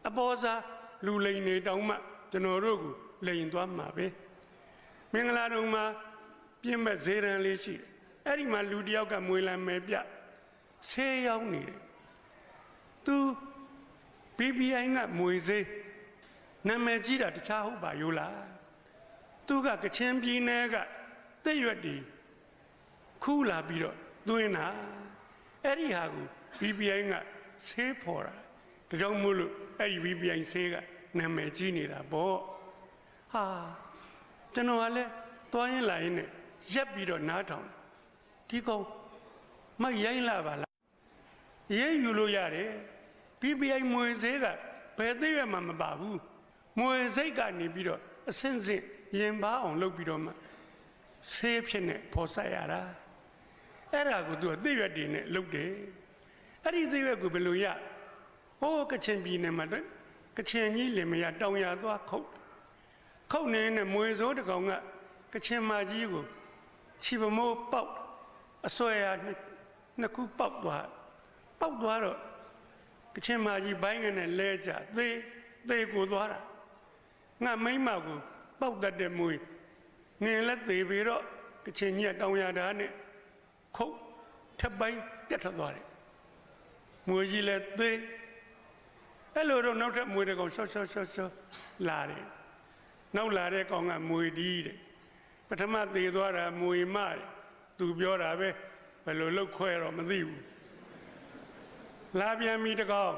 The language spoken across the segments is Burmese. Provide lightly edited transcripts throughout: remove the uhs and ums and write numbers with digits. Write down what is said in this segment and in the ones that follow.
အပေါ်စားလူလိန်နေတောင်းမှကျွန်တော်တို့ကိုလိန်သွားမှာပဲမင်္ဂလာတုံမှာပြင်းမဲ့ဈေးရန်လေးရှိတယ်အဲ့ဒီမှာလူတယောက်ကမွေလံမယ်ပြဆေးရောက်နေတယ်သူ BBI ကမွေဈေးနာမည်ကြီးတာတခြားဟုတ်ပါရောလားသူကကချင်ပြည်နယ်ကတက်ရွက်တီခူးလာပြီးတော့သွင်းတာအဲ့ဒီဟာကို BBI ကဆေးဖော်တာဒါကြောင့်မို့လို့အဲ့ဒီ BBI ဆေးကနာမည်ကြီးနေတာပေါ့ဟာကျွန်တော်ကလည်းသွားရင်လာရင်နဲ့ရက်ပြီးတော့နားထောင်ဒီကောင်မရိုင်းလာပါလားရေးယူလို့ရတယ် BBI မွေဈေးကဘယ်သေးရမှမပါဘူးမွေစိတ်ကနေပြီးတော့အစင်းစင်းရင်ပါအောင်လုပ်ပြီးတော့မှဆေးဖြစ်နေပေါ်ဆက်ရတာအဲ့ဒါကိုသူအသေးရွက်တွေနဲ့လုပ်တယ်အဲ့ဒီသေးရွက်ကိုဘယ်လိုရဟိုးကချင်ပြည်နယ်မှာကချင်ကြီးလင်မယားတောင်ရသွားခုတ်နေနဲ့မွေစိုးတကောင်ကကချင်မကြီးကိုခြေပမိုးပေါက်အစွဲရနှစ်ခုပေါက်သွားတော့ကချင်မကြီးဘိုင်းငနဲ့လဲကြသေးကိုသွားတာငါမိမကိုပေါက်တတ်တဲ့မွေနင်လက်သေးပြီးတော့ကချင်ကြီးတောင်ရတာနဲ့ခုတ်ထပ်ပိုင်းပြတ်ထွက်သွားတယ်မွေကြီးလည်းသေးအဲ့လိုတော့နောက်ထပ်မွေတစ်ကောင်ဆော့လာတယ်နောက်လာတဲ့ကောင်ကမွေဒီတဲ့ပထမသေးသွားတာမွေမတယ်သူပြောတာပဲဘယ်လိုလုတ်ခွဲတော့မသိဘူးလာပြန်ပြီတကောင်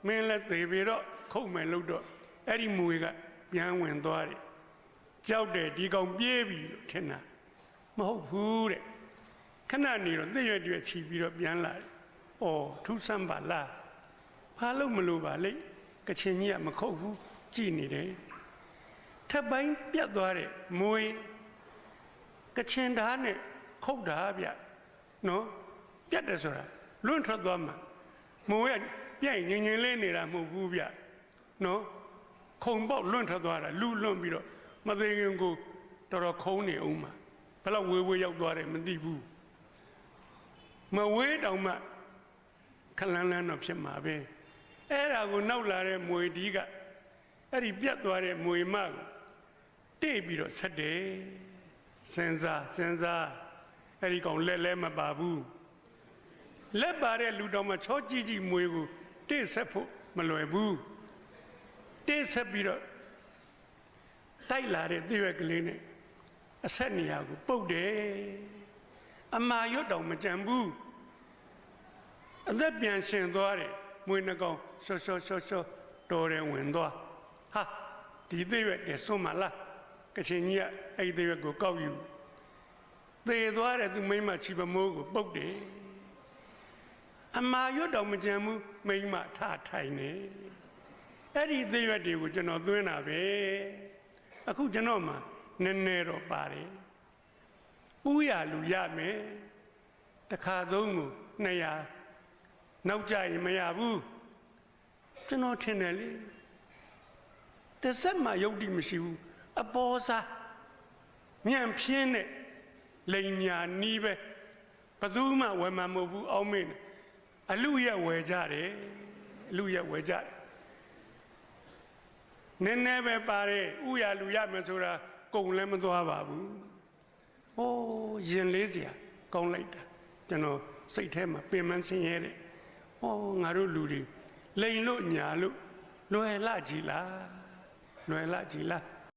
မင်းလည်းသေးပြီးတော့ခုတ်မယ်လို့တော့အဲ့ဒီမွေကပြန်ဝင်သွားတယ်ကြောက်တယ်ဒီကောင်ပြေးပြီလို့ထင်တာမဟုတ်ဘူးတဲ့ခဏနေတော့သိရွက်တွေချီပြီးတော့ပြန်လာတယ်။အော်ထူးဆန်းပါလား။ဘာလို့မလို့ပါလိမ့်ကချင်ကြီးကမခုတ်ဘူးကြည်နေတယ်။ထပ်ပိုင်းပြတ်သွားတဲ့မွေကချင်ဓာတ်နဲ့ခုတ်တာဗျ။နော်ပြတ်တယ်ဆိုတာလွန့်ထွက်သွားမှာမွေကပြိုင်ငင်လေးနေတာမဟုတ်ဘူးဗျ။နော်ခုံပေါက်လွန့်ထွက်သွားတာလူလွန့်ပြီးတော့မသေးခင်ကိုတော်တော်ခုံးနေအောင်မှာဘယ်တော့ဝေးရောက်သွားတယ်မသိဘူးမဝေးတောင်မှခလန်းလန်းတော့ဖြစ်မှာပဲအဲ့ဒါကိုနောက်လာတဲ့မွေဒီကအဲ့ဒီပြတ်သွားတဲ့မွေမကိုတိတ်ပြီးတော့ဆက်တယ်စဉ်းစားအဲ့ဒီကောင်လက်မပါဘူးလက်ပါတဲ့လူတော်မှချောကြည့်မွေကိုတိတ်ဆက်ဖို့မလွယ်ဘူးတိတ်ဆက်ပြီးတော့တိုက်လာတဲ့တိရွက်ကလေးနဲ့အဆက်နေရာကိုပုတ်တယ်အမာရွတ်တော်မကြံဘူးအသက်ပြန်ရှင်သွားတယ်မွေနှကောင်ဆော့တော်တယ်ဝင်သွားဟာဒီသေးရွက်တယ်စွန့်မလားကချင်ကြီးကအဲ့ဒီသေးရွက်ကိုကောက်ယူသေသွားတယ်သူမိမချီပမိုးကိုပုတ်တယ်အမာရွတ်တော်မကြံဘူးမိမထထိုင်နေအဲ့ဒီသေးရွက်တွေကိုကျွန်တော်သွင်းတာပဲအခုကျွန်တော်မှနည်းနည်းတော့ပါတယ်ဥရလူရမယ်တခါသုံးကို200နောက်ကြရင်မရဘူးကျွန်တော်ထင်တယ်လေတစ်စက်မှယုတ်တိမရှိဘူးအပေါ်စားညံဖြင်းတဲ့လိန်ညာနီးပဲဘသူမှဝယ်မှာမဟုတ်ဘူးအောင်းမင်းအလူရက်ဝယ်ကြတယ်အလူရက်ဝယ်ကြတယ်နည်းနည်းပဲပါတယ်ဥရလူရမယ်ဆိုတာကုန်လည်းမသွားပါဘူး။အိုးရင်လေးစရာကောင်းလိုက်တာကျွန်တော်စိတ်ထဲမှာပင်ပန်းဆင်းရဲတယ်။ဟောငါတို့လူတွေလိန်လို့ညာလို့လွယ်လာကြည်လား